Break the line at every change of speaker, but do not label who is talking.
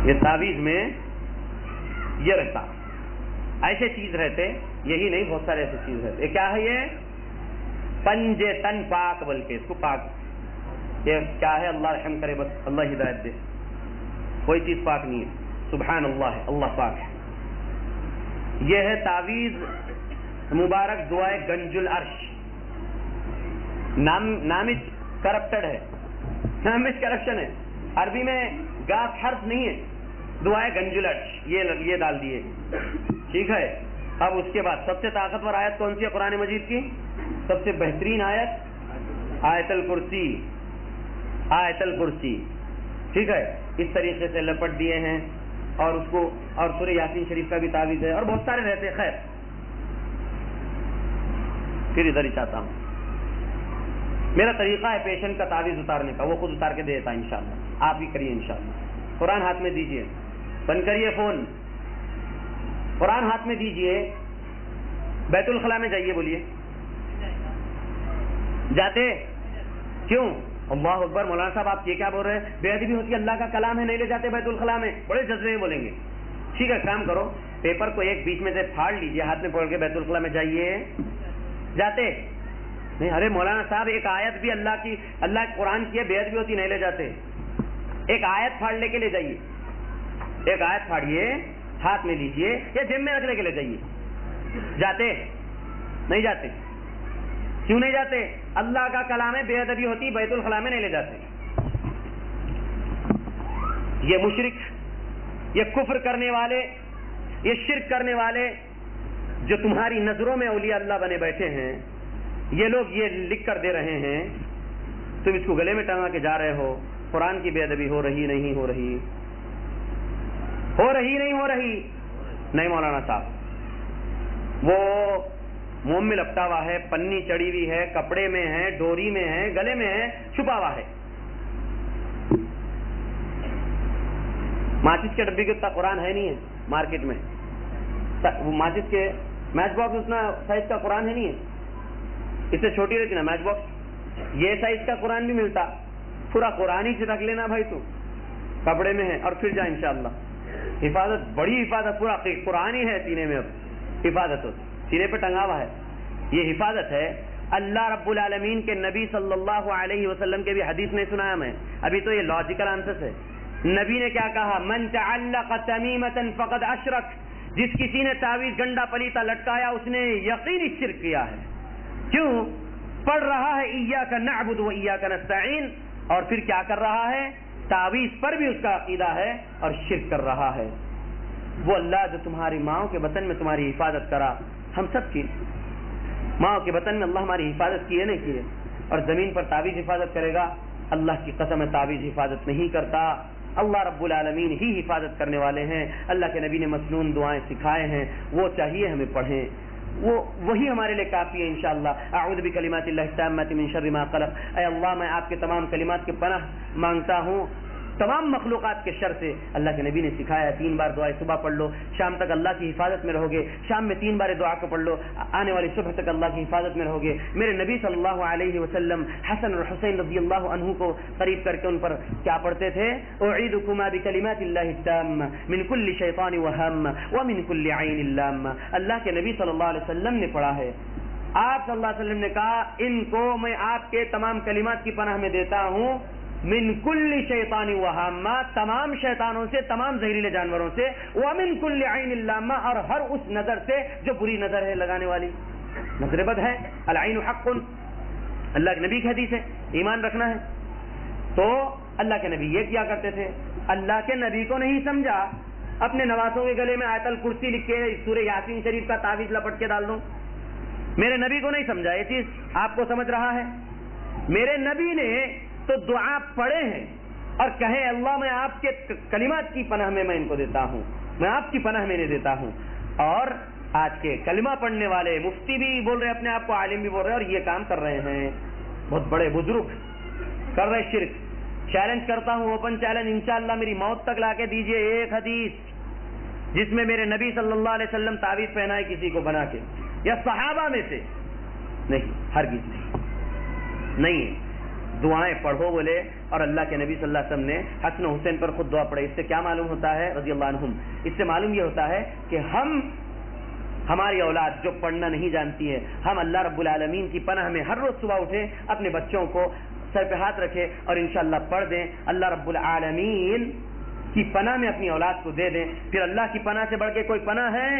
یہ تعویذ میں یہ رہتا، ایسے چیز رہتے، یہی نہیں بہت سارے ایسے چیز رہتے. یہ کیا ہے؟ یہ پنجے تن پاک، بلکہ اس کو پاک، یہ کیا ہے؟ اللہ رحم کرے، بس اللہ ہدایت دے، کوئی چیز پاک نہیں ہے. سبحان اللہ ہے، اللہ پاک ہے. یہ ہے تعویذ مبارک دعائے گنج العرش. نام کرپٹڈ ہے، نام کرپشن ہے. عربی میں گاف حرف نہیں ہے، دعائے گنج العرش یہ ڈال دیے، ٹھیک ہے. اب اس کے بعد سب سے طاقتور آیت کون سی ہے قرآن مجید کی؟ سب سے بہترین آیت آیت الکرسی، آیت الکرسی، ٹھیک ہے. اس طریقے سے لپٹ دیے ہیں. اور اس کو، اور سورہ یاسین شریف کا بھی تعویذ ہے، اور بہت سارے رہتے. خیر، پھر ادھر ہی چاہتا ہوں، میرا طریقہ ہے پیشنٹ کا تعویذ اتارنے کا، وہ خود اتار کے دیتا ہے انشاءاللہ. آپ بھی کریے انشاءاللہ. قرآن ہاتھ میں دیجئے، بند کریے فون، قرآن ہاتھ میں دیجئے، بیت الخلاء میں جائیے. بولیے جاتے؟ کیوں؟ اللہ اکبر. مولانا صاحب آپ یہ کیا بول رہے ہیں؟ بے ادبی ہوتی ہے، اللہ کا کلام ہے، نہیں لے جاتے بیت الخلاء میں. بڑے جذبے میں بولیں گے. ٹھیک ہے، کام کرو، پیپر کو ایک بیچ میں سے پھاڑ لیجئے، ہاتھ میں پکڑ کے بیت الخلاء میں جائیے. جاتے نہیں؟ ارے مولانا صاحب ایک آیت بھی اللہ کی، اللہ قرآن کی ہے، بے ادبی ہوتی نہیں لے جاتے. ایک آیت پھاڑ لے کے لے جائیے، ایک آیت پھاڑیے، ہاتھ میں لیجئے یا جیب میں رکھ لے کے لے جائیے. جاتے نہیں؟ جاتے. کیوں نہیں جاتے؟ اللہ کا کلام ہے، بے ادبی ہوتی بیت الخلاء میں نہیں لے جاتے. یہ مشرک، یہ کفر کرنے والے، یہ شرک کرنے والے جو تمہاری نظروں میں اولیاء اللہ بنے بیٹھے ہیں، یہ لوگ یہ لکھ کر دے رہے ہیں، تم اس کو گلے میں ٹانگا کے جا رہے ہو. قرآن کی بے ادبی ہو رہی نہیں؟ ہو رہی، ہو رہی نہیں؟ ہو رہی نہیں مولانا صاحب. وہ منہ میں لپٹا ہوا ہے، پنی چڑی ہوئی ہے، کپڑے میں ہے، ڈوری میں ہے، گلے میں ہے، چھپا ہوا ہے. ماچس کے ڈبے کے اتنا قرآن ہے نہیں ہے مارکیٹ میں. ماچس کے میچ باکس اتنا سائز کا قرآن ہے نہیں ہے، اس سے چھوٹی رہتی نا میچ باکس، یہ سائز کا قرآن بھی ملتا. پورا قرآن ہی رکھ لینا بھائی، تو کپڑے میں ہے اور پھر جا انشاءاللہ. حفاظت، بڑی حفاظت، پورا قرآن ہی ہے سینے میں. اب حفاظت ہو، سینے پہ ٹنگا ہوا ہے، یہ حفاظت ہے. اللہ رب العالمین کے نبی صلی اللہ علیہ وسلم کے بھی حدیث نہیں سنایا میں ابھی، تو یہ لاجیکل آنسر ہے. نبی نے کیا کہا؟ من تعلق تمیمۃ فقد اشرک. جس کسی نے تعویذ گنڈا پلیتا لٹکایا، اس نے یقینی شرک کیا ہے. کیوں؟ پڑھ رہا ہے ایاک نعبد و ایاک نستعین، اور پھر کیا کر رہا ہے؟ تعویذ پر بھی اس کا عقیدہ ہے اور شرک کر رہا ہے. وہ اللہ جو تمہاری ماؤں کے بطن میں تمہاری حفاظت کرا، ہم سب کی ماؤں کے بطن میں اللہ ہماری حفاظت کی ہے نہیں کی ہے، اور زمین پر تعویذ حفاظت کرے گا؟ اللہ کی قسم ہے تعویذ حفاظت نہیں کرتا. اللہ رب العالمین ہی حفاظت کرنے والے ہیں. اللہ کے نبی نے مسنون دعائیں سکھائے ہیں، وہ چاہیے ہمیں پڑھیں، وہی ہمارے لیے کافی ہے انشاءاللہ. اعوذ بکلمات اللہ التامات من شر ما خلق. اے اللہ میں آپ کے تمام کلمات کی پناہ مانگتا ہوں تمام مخلوقات کے شر سے. اللہ کے نبی نے سکھایا 3 بار دعائیں صبح پڑھ لو، شام تک اللہ کی حفاظت میں رہو گے. شام میں 3 بار دعا کو پڑھ لو، آنے والی صبح تک اللہ کی حفاظت میں رہو گے. میرے نبی صلی اللہ علیہ وسلم حسن اور حسین رضی اللہ عنہ کو قریب کر کے ان پر کیا پڑھتے تھے؟ اعیدکما بکلمات اللہ التامہ من کل شیطان وہم ومن کل عین لامہ. اللہ کے نبی صلی اللہ علیہ وسلم نے پڑھا ہے، آپ صلی اللہ علیہ وسلم نے کہا ان کو میں آپ کے تمام کلمات کی پناہ میں دیتا ہوں، من کل شیطان وہامہ، تمام شیطانوں سے، تمام زہریلے جانوروں سے، ومن کل عین لامہ، اور ہر اس نظر سے جو بری نظر ہے، لگانے والی نظر بد ہے. العین حق، اللہ کے نبی کی حدیث ہے، ایمان رکھنا ہے. تو اللہ کے نبی یہ کیا کرتے تھے. اللہ کے نبی کو نہیں سمجھا، اپنے نواسوں کے گلے میں آیت الکرسی لکھ کے سورہ یاسین شریف کا تعویذ لپٹ کے ڈال دوں. میرے نبی کو نہیں سمجھا یہ چیز، آپ کو سمجھ رہا ہے. میرے نبی نے تو دعا پڑھے ہیں اور کہے اللہ میں آپ کے کلمات کی پناہ میں ان کو دیتا ہوں، میں آپ کی پناہ میں دیتا ہوں. اور آج کے کلمہ پڑھنے والے مفتی بھی بول رہے، اپنے آپ کو عالم بھی بول رہے، اور یہ کام کر رہے ہیں. بہت بڑے بزرگ کر رہے شرک. چیلنج کرتا ہوں، اوپن چیلنج، انشاءاللہ میری موت تک لا کے دیجئے ایک حدیث جس میں میرے نبی صلی اللہ علیہ وسلم تعویذ پہنائے کسی کو بنا کے، یا صحابہ میں سے. نہیں، ہرگز نہیں ہے. دعائیں پڑھو بولے, اور اللہ کے نبی صلی اللہ علیہ وسلم نے حسن و حسین پر خود دعا پڑھے. اس سے کیا معلوم ہوتا ہے رضی اللہ عنہم, اس سے معلوم یہ ہوتا ہے کہ ہماری اولاد جو پڑھنا نہیں جانتی ہے, ہم اللہ رب العالمین کی پناہ میں ہر روز صبح اٹھیں, اپنے بچوں کو سر پہ ہاتھ رکھے اور انشاءاللہ پڑھ دیں, اللہ رب العالمین کی پناہ میں اپنی اولاد کو دے دیں. پھر اللہ کی پناہ سے بڑھ کے کوئی پناہ ہے